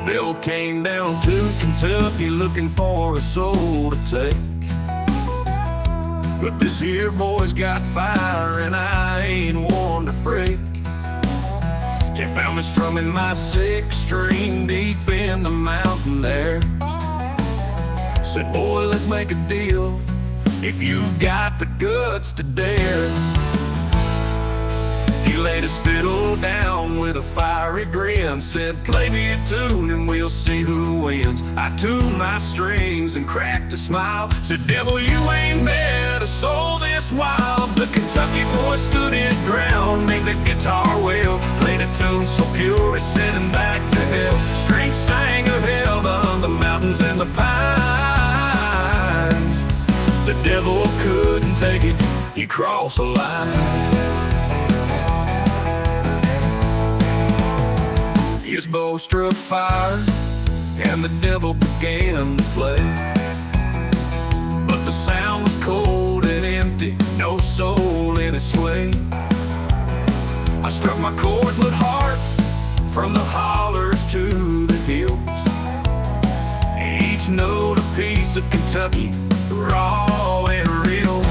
Bill came down to Kentucky looking for a soul to take. But this here boy's got fire and I ain't one to break. He found me strumming my sixth string deep in the mountain there. Said, boy, let's make a deal if you got the guts to dare. He laid his fiddle down with a fiery grin, said, play me a tune and we'll see who wins. I tuned my strings and cracked a smile, said, devil, you ain't met a soul this wild. The Kentucky boy stood his ground, made the guitar wail, played a tune so pure it sent him back to hell. Strings sang of heaven, the mountains and the pines. The devil couldn't take it, he crossed the line. His bow struck fire, and the devil began to play. But the sound was cold and empty, no soul in its sway. I struck my chords with heart, from the hollers to the hills. Each note a piece of Kentucky, raw and real.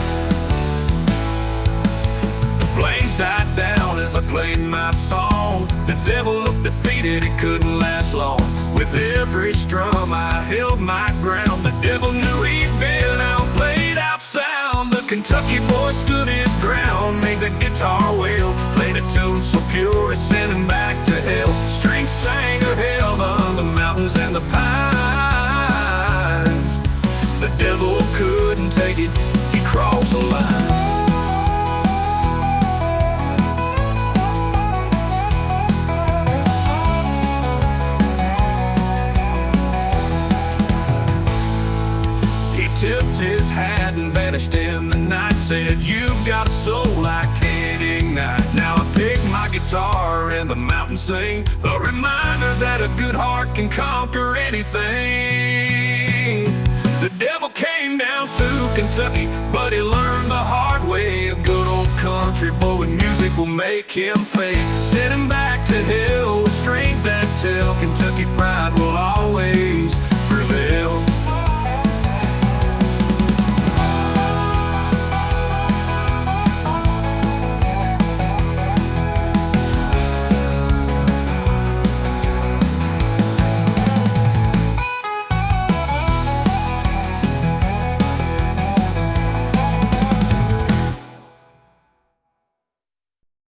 The flames died down as I played my song. The devil looked defeated, it couldn't last long. With every strum I held my ground. The devil knew he'd been outplayed, outsound. The Kentucky boy stood his ground, made the guitar wail, played a tune so pure it sent him back to hell. Strings sang of heaven, the mountains and the pines. The devil couldn't take it, he crossed the line. Tipped his hat and vanished in the night. Said, you've got a soul I can't ignite. Now I pick my guitar and the mountains sing, a reminder that a good heart can conquer anything. The devil came down to Kentucky, but he learned the hard way. A good old country boy with music will make him pay. Sent him back to hell with strings that tell. Kentucky pride will always prevail.